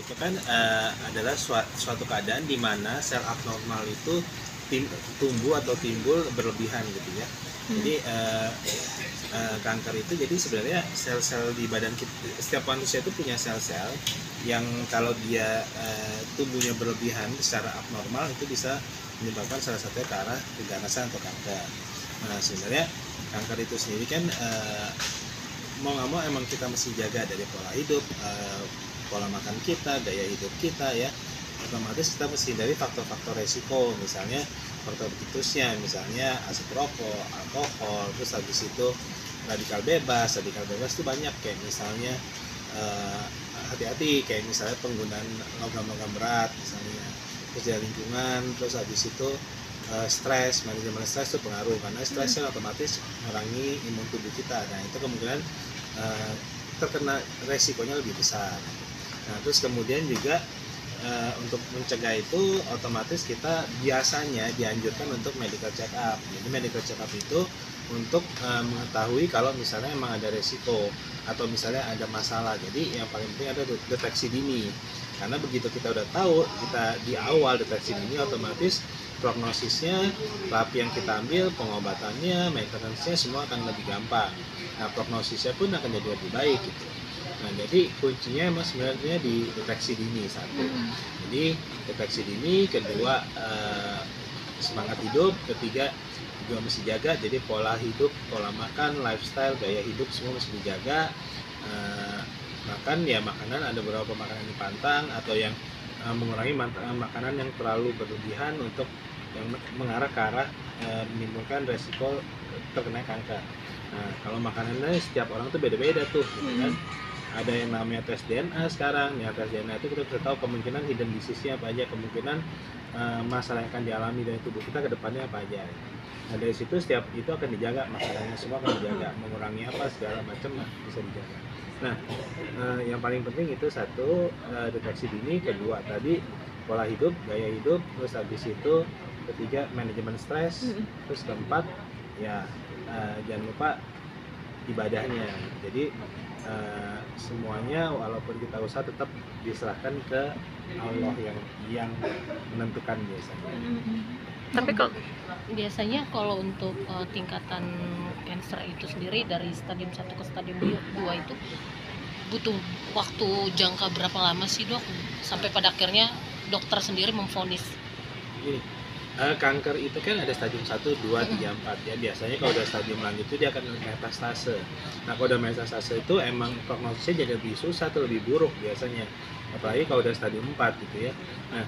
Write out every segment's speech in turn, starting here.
itu kan adalah suatu keadaan di mana sel abnormal itu tumbuh atau timbul berlebihan gitu ya. Jadi kanker itu jadi sebenarnya sel-sel di badan kita, setiap manusia itu punya sel-sel yang kalau dia tumbuhnya berlebihan secara abnormal itu bisa menyebabkan salah satunya ke arah keganasan atau kanker. Nah sebenarnya kanker itu sendiri kan mau nggak mau emang kita mesti jaga dari pola hidup, pola makan kita, gaya hidup kita ya. Otomatis kita mesti hindari faktor-faktor resiko, misalnya faktor tikusnya, misalnya asap rokok, alkohol, terus habis itu radikal bebas itu banyak, kayak misalnya hati-hati kayak misalnya penggunaan logam-logam berat misalnya, terus dari lingkungan, terus habis itu stres, manajemen stres itu pengaruh, karena stresnya otomatis mengurangi imun tubuh kita, nah itu kemungkinan terkena resikonya lebih besar. Nah terus kemudian juga untuk mencegah itu otomatis kita biasanya dianjurkan untuk medical check up. Jadi medical check up itu untuk mengetahui kalau misalnya emang ada resiko atau misalnya ada masalah. Jadi yang paling penting ada deteksi dini. Karena begitu kita udah tahu, kita di awal deteksi dini, otomatis prognosisnya, terapi yang kita ambil, pengobatannya, maintenance-nya semua akan lebih gampang. Nah prognosisnya pun akan jadi lebih baik gitu. Nah, jadi kuncinya emang sebenarnya di deteksi dini satu. Jadi deteksi dini, kedua semangat hidup, ketiga juga mesti jaga. Jadi pola hidup, pola makan, lifestyle, gaya hidup semua mesti dijaga. Makan ya makanan, ada beberapa makanan yang dipantang atau yang mengurangi makanan yang terlalu berlebihan untuk yang mengarah ke arah menimbulkan resiko terkena kanker. Nah, kalau makanannya setiap orang tuh beda-beda tuh, gitu kan. Ada yang namanya tes DNA sekarang, ya tes DNA itu kita bisa tahu kemungkinan hidden disease-nya apa aja, kemungkinan masalah yang akan dialami dari tubuh kita ke depannya apa aja. Nah dari situ setiap itu akan dijaga, makanannya semua akan dijaga, mengurangi apa segala macam bisa dijaga. Nah yang paling penting itu satu deteksi dini, kedua tadi pola hidup, gaya hidup, terus habis itu ketiga manajemen stres, terus keempat ya jangan lupa ibadahnya. Jadi semuanya walaupun kita usaha tetap diserahkan ke Allah yang menentukan biasanya. Tapi kalau biasanya kalau untuk tingkatan cancer itu sendiri dari stadium 1 ke stadium 2 itu butuh waktu jangka berapa lama sih dok sampai pada akhirnya dokter sendiri memvonis? Gini, kanker itu kan ada stadium 1, 2, 3, 4 ya. Biasanya kalau udah stadium lanjut itu dia akan metastase. Nah kalau udah metastase itu emang prognosisnya jadi lebih susah atau lebih buruk biasanya. Apalagi kalau udah stadium 4 gitu ya. Nah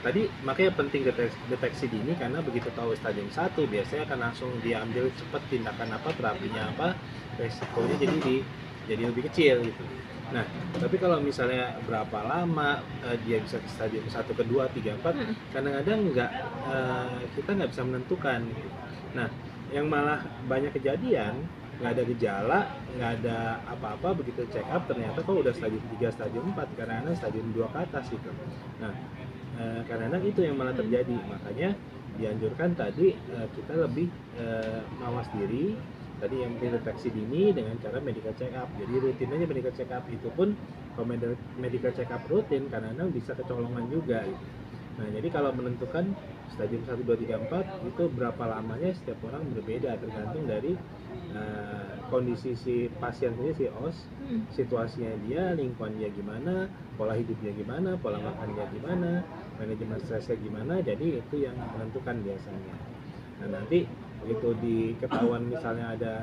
tadi makanya penting deteksi dini, karena begitu tahu stadium 1 biasanya akan langsung diambil cepat tindakan apa, terapinya apa, resikonya jadi lebih kecil gitu. Nah, tapi kalau misalnya berapa lama dia bisa ke stadium 1, ke 2, 3, 4, kadang-kadang kita nggak bisa menentukan. Nah, yang malah banyak kejadian, nggak ada gejala, nggak ada apa-apa, begitu check up ternyata kok udah stadium 3, stadium 4, karena stadium 2 ke atas gitu. Nah, kadang-kadang itu yang malah terjadi, makanya dianjurkan tadi kita lebih mawas diri, tadi yang deteksi dini dengan cara medical check up. Jadi rutin aja medical check up, itu pun kalau medical check up rutin kadang-kadang bisa kecolongan juga gitu. Nah jadi kalau menentukan stadium 1, 2, 3, 4 itu berapa lamanya setiap orang berbeda, tergantung dari kondisi si pasien sendiri, si OS, situasinya dia, lingkungannya gimana, pola hidupnya gimana, pola makannya gimana, manajemen stresnya gimana, jadi itu yang menentukan biasanya. Nah nanti begitu diketahuan misalnya ada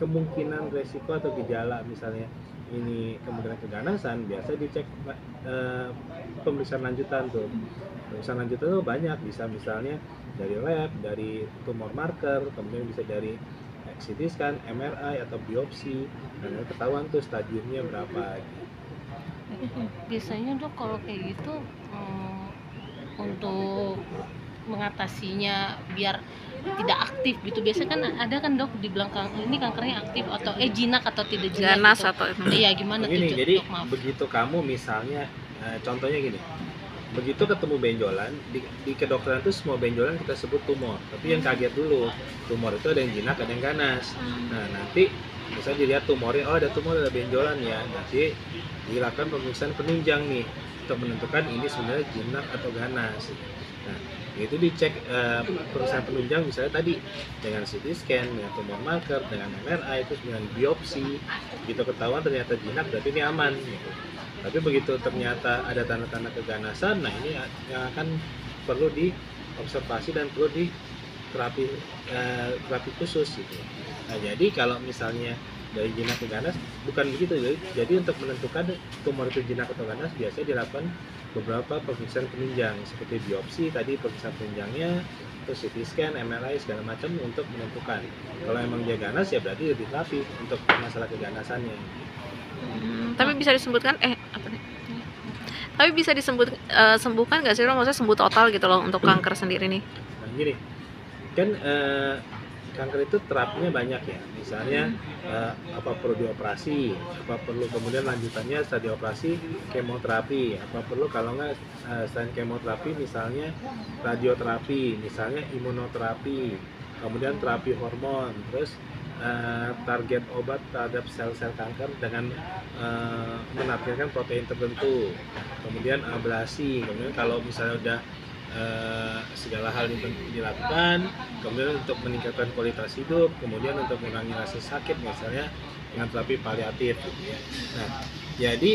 kemungkinan resiko atau gejala, misalnya ini kemungkinan keganasan, biasa dicek pemeriksaan lanjutan tuh. Pemeriksaan lanjutan tuh banyak, bisa misalnya dari lab, dari tumor marker, kemudian bisa dari CT scan, MRI atau biopsi, dan ketahuan tuh stadiumnya berapa. Biasanya dok kalau kayak gitu untuk mengatasinya biar tidak aktif gitu, biasanya kan ada kan dok di belakang ini kankernya aktif atau jinak atau tidak jinak ganas gitu. atau iya gimana begini, tuh jadi dok, maaf. Begitu kamu misalnya contohnya gini, begitu ketemu benjolan di kedokteran itu semua benjolan kita sebut tumor, tapi yang kaget dulu, tumor itu ada yang jinak ada yang ganas. Nah nanti misalnya dilihat tumornya, oh ada tumor, ada benjolan ya, nanti dilakukan pemeriksaan penunjang nih untuk menentukan ini sebenarnya jinak atau ganas. Nah, itu dicek pemeriksaan penunjang misalnya tadi dengan CT scan, dengan tumor marker, dengan MRI, terus dengan biopsi, gitu ketahuan ternyata jinak, berarti ini aman gitu. Tapi begitu ternyata ada tanda-tanda keganasan, nah ini yang akan perlu diobservasi dan perlu di terapi khusus gitu. Nah, jadi kalau misalnya dari jinak ke ganas bukan begitu. Jadi untuk menentukan tumor itu jinak atau ganas biasanya dilakukan beberapa pemeriksaan penunjang seperti biopsi tadi, pemeriksaan penunjangnya, terus CT scan, MRI segala macam untuk menentukan. Kalau emang dia ganas ya berarti lebih terapi untuk masalah keganasannya. Tapi bisa disebutkan tapi bisa sembuhkan nggak sih Rom? Maksudnya sembuh total gitu loh untuk kanker sendiri nih? Nah gini, kan kanker itu terapinya banyak ya, misalnya apa perlu dioperasi, apa perlu kemudian lanjutannya setelah dioperasi kemoterapi, apa perlu kalau nggak selain kemoterapi misalnya radioterapi, misalnya imunoterapi, kemudian terapi hormon, terus target obat terhadap sel-sel kanker dengan menargetkan protein tertentu, kemudian ablasi, kemudian kalau misalnya udah segala hal yang dilakukan, kemudian untuk meningkatkan kualitas hidup, kemudian untuk mengurangi rasa sakit misalnya dengan terapi paliatif gitu ya. Nah, jadi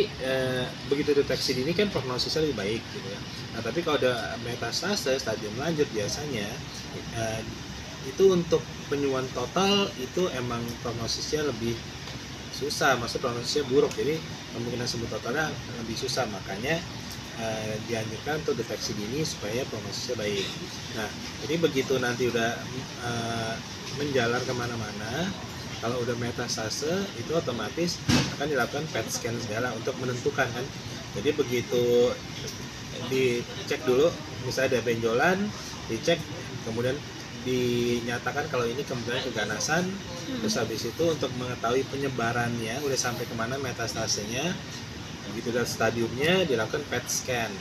begitu deteksi dini kan prognosisnya lebih baik gitu ya. Nah, tapi kalau ada metastase stadium lanjut biasanya itu untuk penyembuhan total itu emang prognosisnya lebih susah, maksudnya prognosisnya buruk, jadi kemungkinan sembuh totalnya lebih susah, makanya dianjurkan untuk deteksi dini supaya prognosisnya baik. Nah, jadi begitu nanti udah menjalar kemana-mana, kalau udah metastase itu otomatis akan dilakukan PET scan segala untuk menentukan kan. Jadi begitu dicek dulu, misalnya ada benjolan, dicek, kemudian dinyatakan kalau ini kemungkinan keganasan, terus habis itu untuk mengetahui penyebarannya udah sampai kemana metastasenya, begitu dan stadiumnya dilakukan PET scan.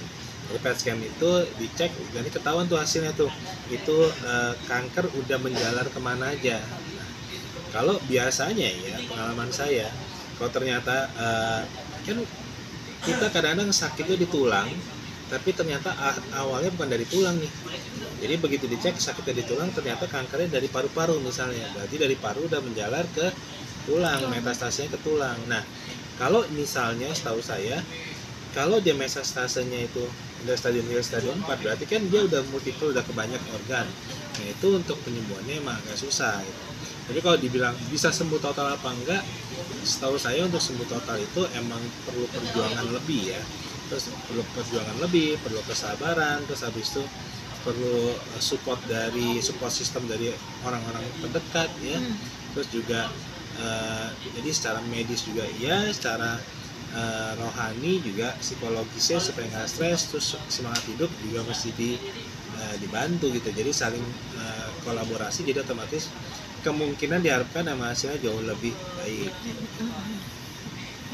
Jadi PET scan itu dicek dan ketahuan tuh hasilnya tuh itu kanker udah menjalar kemana aja. Nah, kalau biasanya ya pengalaman saya, kalau ternyata kan kita kadang-kadang sakitnya di tulang, tapi ternyata awalnya bukan dari tulang nih. Jadi begitu dicek sakitnya di tulang, ternyata kankernya dari paru-paru misalnya. Berarti dari paru udah menjalar ke tulang, metastasenya ke tulang. Nah, kalau misalnya setahu saya, kalau dia metastasenya itu udah stadium 3, stadium 4, berarti kan dia udah multiple, udah ke banyak organ. Nah, itu untuk penyembuhannya emang agak susah gitu. Jadi kalau dibilang bisa sembuh total apa enggak, setahu saya untuk sembuh total itu emang perlu perjuangan lebih ya. Terus perlu perjuangan lebih, perlu kesabaran, terus habis itu perlu support system dari orang-orang terdekat ya. Terus juga jadi secara medis juga ya, secara rohani juga, psikologisnya supaya nggak stres, terus semangat hidup juga mesti dibantu gitu. Jadi saling kolaborasi, jadi otomatis kemungkinan diharapkan sama hasilnya jauh lebih baik.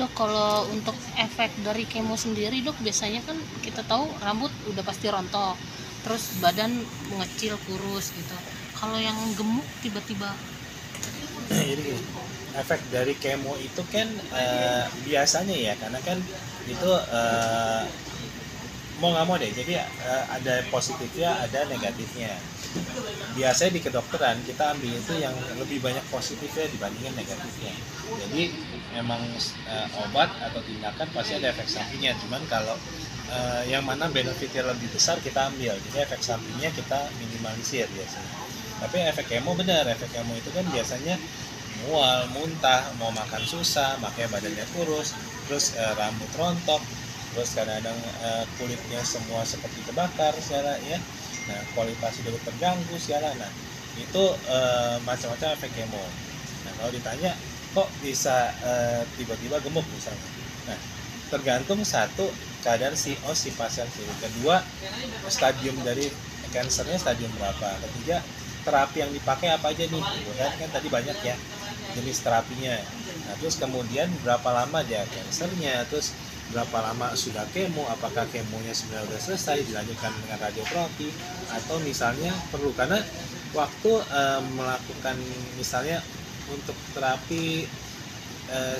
Dok, kalau untuk efek dari kemo sendiri dok, biasanya kan kita tahu rambut udah pasti rontok, terus badan mengecil, kurus gitu. Kalau yang gemuk tiba-tiba Jadi efek dari kemo itu kan biasanya ya, karena kan itu mau nggak mau deh, jadi ada positifnya, ada negatifnya. Biasanya di kedokteran kita ambil itu yang lebih banyak positifnya dibandingin negatifnya. Jadi emang obat atau tindakan pasti ada efek sampingnya, cuman kalau yang mana benefitnya lebih besar kita ambil, jadi efek sampingnya kita minimalisir biasanya. Tapi efek kemo benar, efek kemo itu kan biasanya mual, muntah, mau makan susah, makanya badannya kurus, terus rambut rontok, terus kadang-kadang kulitnya semua seperti kebakar segala ya. Nah, kualitas hidup terganggu segala. Nah, itu macam-macam efek kemo. Nah, kalau ditanya kok bisa tiba-tiba gemuk misalnya. Nah, tergantung satu keadaan si pasien sih. Kedua, stadium dari kansernya stadium berapa. Ketiga, terapi yang dipakai apa aja nih. Kan tadi banyak ya jenis terapinya. Nah, terus kemudian berapa lama aja kansernya, terus berapa lama sudah kemo, apakah kemonya sebenarnya sudah selesai dilanjutkan dengan radioterapi, atau misalnya perlu, karena waktu melakukan misalnya untuk terapi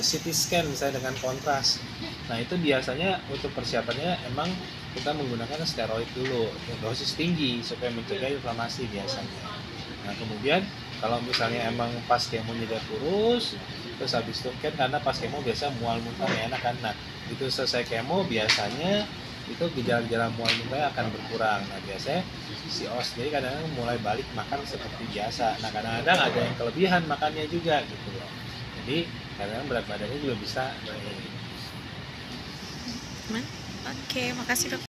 CT scan misalnya dengan kontras. Nah itu biasanya untuk persiapannya emang kita menggunakan steroid dulu, dosis tinggi supaya mencegah inflamasi biasanya. Nah kemudian kalau misalnya emang pas kemonya dia kurus, terus habis itu kan karena pas kemo biasa mual muntah ya enak kan. Nah itu selesai kemo biasanya itu gejala-gejala mual muntahnya akan berkurang. Nah biasanya si os jadi kadang-kadang mulai balik makan seperti biasa. Nah kadang-kadang ada yang kelebihan makannya juga gitu loh. Jadi kadang-kadang berat badannya juga bisa naik. Oke, makasih dok.